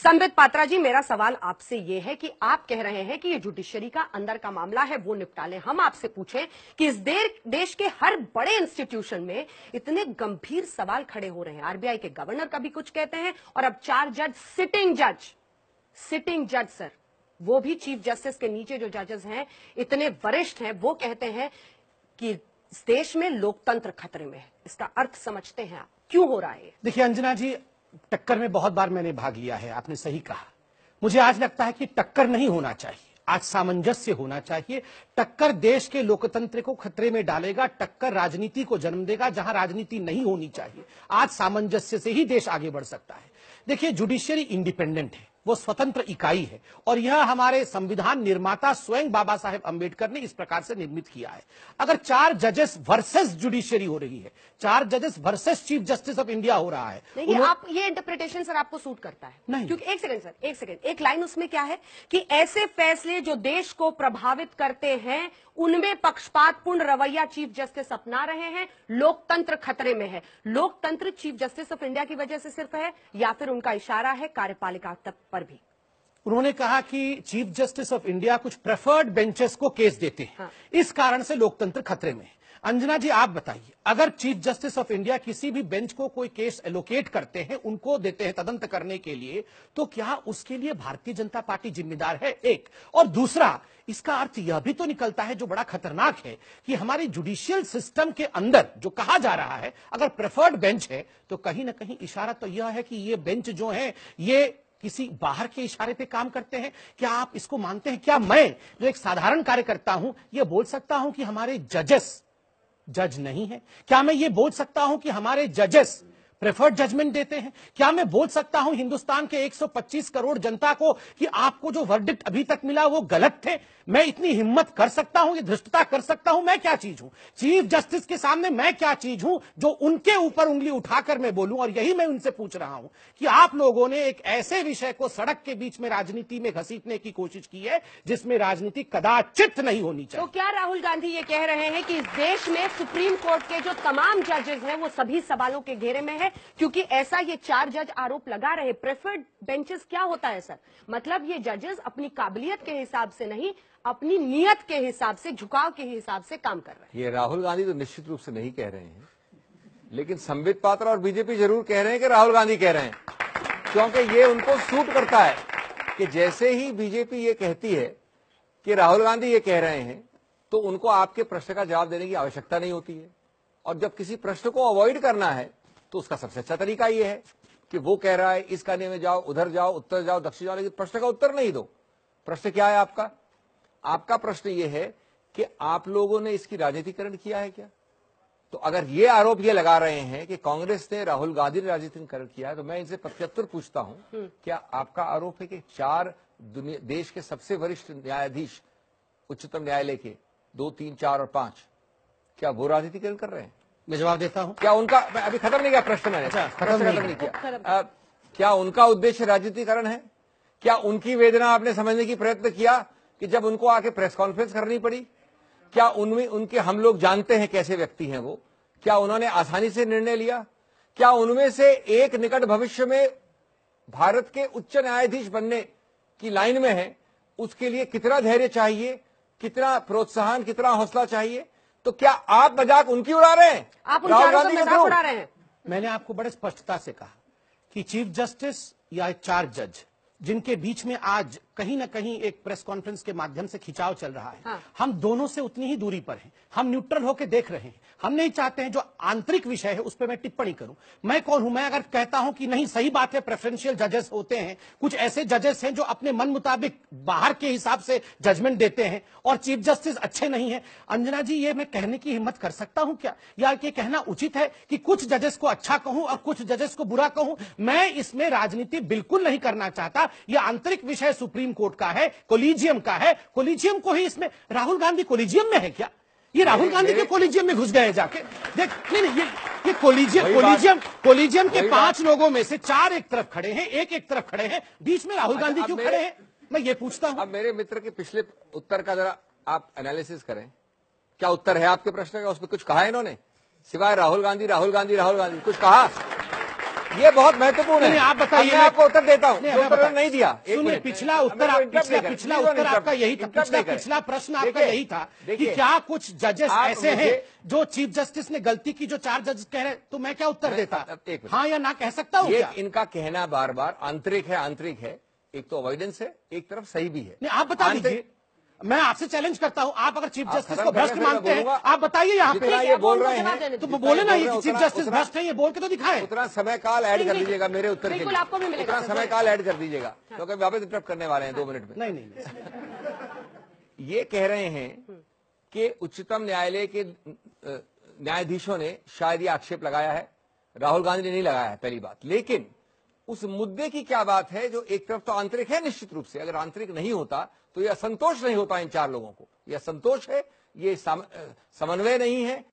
संबित पात्रा जी, मेरा सवाल आपसे यह है कि आप कह रहे हैं कि ये जुडिशरी का अंदर का मामला है, वो निपटा लें। हम आपसे पूछें कि इस देश के हर बड़े इंस्टीट्यूशन में इतने गंभीर सवाल खड़े हो रहे हैं। आरबीआई के गवर्नर कभी कुछ कहते हैं और अब 4 जज सिटिंग जज सर, वो भी चीफ जस्टिस के नीचे जो जजेस हैं इतने वरिष्ठ हैं, वो कहते हैं कि इस देश में लोकतंत्र खतरे में है। इसका अर्थ समझते हैं आप, क्यों हो रहा है? देखिए अंजना जी, टक्कर में बहुत बार मैंने भाग लिया है, आपने सही कहा। मुझे आज लगता है कि टक्कर नहीं होना चाहिए, आज सामंजस्य होना चाहिए। टक्कर देश के लोकतंत्र को खतरे में डालेगा, टक्कर राजनीति को जन्म देगा जहां राजनीति नहीं होनी चाहिए। आज सामंजस्य से ही देश आगे बढ़ सकता है। देखिए, जुडिशियरी इंडिपेंडेंट है, वो स्वतंत्र इकाई है और यह हमारे संविधान निर्माता स्वयं बाबा साहेब अंबेडकर ने इस प्रकार से निर्मित किया है। अगर 4 जजेस वर्सेस जुडिशियरी हो रही है, 4 जजेस versus chief justice of India हो रहा है, आप ये इंटरप्रिटेशन सर आपको सूट करता है? नहीं, क्योंकि एक सेकंड, एक लाइन उसमें क्या है कि ऐसे फैसले जो देश को प्रभावित करते हैं उनमें पक्षपातपूर्ण रवैया चीफ जस्टिस अपना रहे हैं, लोकतंत्र खतरे में है। लोकतंत्र चीफ जस्टिस ऑफ इंडिया की वजह से सिर्फ है या फिर उनका इशारा है कार्यपालिका तक पर भी? उन्होंने कहा कि चीफ जस्टिस ऑफ इंडिया कुछ प्रेफर्ड बेंचेस को केस देते हैं, हाँ। इस कारण से लोकतंत्र खतरे में है। अंजना जी, आप बताइए, अगर चीफ जस्टिस ऑफ इंडिया किसी भी बेंच को कोई केस एलोकेट करते हैं, उनको देते हैं तदंत करने के लिए, तो क्या उसके लिए भारतीय जनता पार्टी जिम्मेदार है? एक। और दूसरा, इसका अर्थ यह भी तो निकलता है, जो बड़ा खतरनाक है, कि हमारी जुडिशियल सिस्टम के अंदर जो कहा जा रहा है, अगर प्रेफर्ड बेंच है तो कहीं ना कहीं इशारा तो यह है कि ये बेंच जो है ये किसी बाहर के इशारे पे काम करते हैं। क्या आप इसको मानते हैं? क्या मैं जो एक साधारण कार्यकर्ता हूं ये बोल सकता हूं कि हमारे जजेस जज नहीं है? क्या मैं ये बोल सकता हूं कि हमारे जजेस प्रेफर्ड जजमेंट देते हैं? क्या मैं बोल सकता हूं हिंदुस्तान के 125 करोड़ जनता को कि आपको जो वर्डिक्ट अभी तक मिला वो गलत थे? मैं इतनी हिम्मत कर सकता हूं, ये धृष्टता कर सकता हूं? मैं क्या चीज हूं? चीफ जस्टिस के सामने मैं क्या चीज हूं जो उनके ऊपर उंगली उठाकर मैं बोलूं? और यही मैं उनसे पूछ रहा हूं कि आप लोगों ने एक ऐसे विषय को सड़क के बीच में राजनीति में घसीटने की कोशिश की है जिसमें राजनीति कदाचित नहीं होनी चाहिए। तो क्या राहुल गांधी ये कह रहे हैं कि इस देश में सुप्रीम कोर्ट के जो तमाम जजेस हैं वो सभी सवालों के घेरे में है? क्योंकि ऐसा ये 4 जज आरोप लगा रहे। प्रेफर्ड बेंचेस क्या होता है सर? मतलब ये जजेस अपनी काबिलियत के हिसाब से नहीं, अपनी नियत के हिसाब से, झुकाव के हिसाब से काम कर रहे हैं। ये राहुल गांधी तो निश्चित रूप से नहीं कह रहे हैं, लेकिन संबित पात्रा और बीजेपी जरूर कह रहे हैं कि राहुल गांधी कह रहे हैं, क्योंकि ये उनको सूट करता है कि जैसे ही बीजेपी ये कहती है कि राहुल गांधी ये कह रहे हैं तो उनको आपके प्रश्न का जवाब देने की आवश्यकता नहीं होती है। और जब किसी प्रश्न को अवॉइड करना है तो उसका सबसे अच्छा तरीका ये है कि वो कह रहा है इस कहने में जाओ, उधर जाओ, उत्तर जाओ, दक्षिण जाओ, लेकिन प्रश्न का उत्तर नहीं दो। प्रश्न क्या है आपका? आपका प्रश्न ये है कि आप लोगों ने इसकी राजनीतिकरण किया है क्या? तो अगर ये आरोप ये लगा रहे हैं कि कांग्रेस ने, राहुल गांधी ने राजनीतिकरण किया है, तो मैं इनसे प्रत्युत्तर पूछता हूं, क्या आपका आरोप है कि 4 देश के सबसे वरिष्ठ न्यायाधीश उच्चतम न्यायालय के 2, 3, 4 और 5, क्या वो राजनीतिकरण कर रहे हैं? मैं जवाब देता हूं। क्या उनका, अभी खत्म नहीं किया प्रश्न मैंने, खत्म नहीं किया। क्या उनका उद्देश्य राजनीतिकरण है? क्या उनकी वेदना आपने समझने की प्रयत्न किया कि जब उनको आके प्रेस कॉन्फ्रेंस करनी पड़ी? क्या उनमें उनके, हम लोग जानते हैं कैसे व्यक्ति हैं वो, क्या उन्होंने आसानी से निर्णय लिया? क्या उनमें से एक निकट भविष्य में भारत के उच्च न्यायाधीश बनने की लाइन में है? उसके लिए कितना धैर्य चाहिए, कितना प्रोत्साहन, कितना हौसला चाहिए? तो क्या आप मजाक उनकी उड़ा रहे हैं? आप उन चारों का मजाक उड़ा रहे हैं? मैंने आपको बड़े स्पष्टता से कहा कि चीफ जस्टिस या 4 जज जिनके बीच में आज कहीं ना कहीं एक प्रेस कॉन्फ्रेंस के माध्यम से खिंचाव चल रहा है, हाँ। हम दोनों से उतनी ही दूरी पर हैं। हम न्यूट्रल होकर देख रहे हैं। हम नहीं चाहते हैं जो आंतरिक विषय है उस पर मैं टिप्पणी करूं। मैं कौन हूं? मैं अगर कहता हूं कि नहीं सही बात है, प्रेफरेंशियल जजेस होते हैं, कुछ ऐसे जजेस हैं जो अपने मन मुताबिक बाहर के हिसाब से जजमेंट देते हैं और चीफ जस्टिस अच्छे नहीं है। अंजना जी, ये मैं कहने की हिम्मत कर सकता हूं क्या? या ये कहना उचित है कि कुछ जजेस को अच्छा कहूं और कुछ जजेस को बुरा कहूं? मैं इसमें राजनीति बिल्कुल नहीं करना चाहता। यह आंतरिक विषय सुप्रीम कोर्ट का है, कोलिजियम का है। कोलिजियम को ही इसमें, राहुल गांधी कोलिजियम में है क्या? ये राहुल गांधी के कोलिजियम में घुस गए जाके। देख, नहीं, ये कोलिजियम के 5 लोगों में से 4 एक तरफ खड़े हैं, एक तरफ खड़े हैं, बीच में राहुल गांधी क्यों खड़े हैं? मैं ये पूछता हूं। अब मेरे मित्र के पिछले उत्तर का जरा आप एनालिसिस करें। क्या उत्तर है आपके प्रश्न का? उसमें कुछ कहा है इन्होंने सिवाय राहुल गांधी, राहुल गांधी, राहुल गांधी? कुछ कहा? ये बहुत महत्वपूर्ण है। नहीं, आप बताइए। मैं आपको उत्तर देता हूँ, नहीं, जो हमें उत्तर बताइए। नहीं दिया। एक सुनिए, मिनट। पिछला उत्तर पिछला उत्तर आपका यही था, पिछला प्रश्न आपका यही था कि क्या कुछ जजेस ऐसे हैं जो चीफ जस्टिस ने गलती की, जो 4 जज कह रहे, तो मैं क्या उत्तर देता? हाँ या ना कह सकता हूँ क्या? इनका कहना बार बार आंतरिक है, एक तो अवॉइडेंस है, एक तरफ सही भी है। नहीं, आप बता दीजिए, मैं आपसे चैलेंज करता हूं, आप अगर चीफ जस्टिस को भ्रष्ट मानते हैं, आप बताइए यहाँ पे। ये बोल रहे हैं तो बोले ना ये चीफ जस्टिस भ्रष्ट है, ये बोल के तो दिखाए। उतना समय काल ऐड कर दीजिएगा मेरे उत्तर के लिए, आपको भी मिलेगा। उतना समय काल ऐड कर दीजिएगा, क्योंकि वापस इंटरप्ट करने वाले हैं 2 मिनट में। नहीं, ये कह रहे हैं कि उच्चतम न्यायालय के न्यायाधीशों ने शायद ये आक्षेप लगाया है, राहुल गांधी ने नहीं लगाया है, पहली बात। लेकिन उस मुद्दे की क्या बात है जो एक तरफ तो आंतरिक है, निश्चित रूप से अगर आंतरिक नहीं होता तो यह असंतोष नहीं होता इन 4 लोगों को, यह असंतोष है, ये समन्वय नहीं है।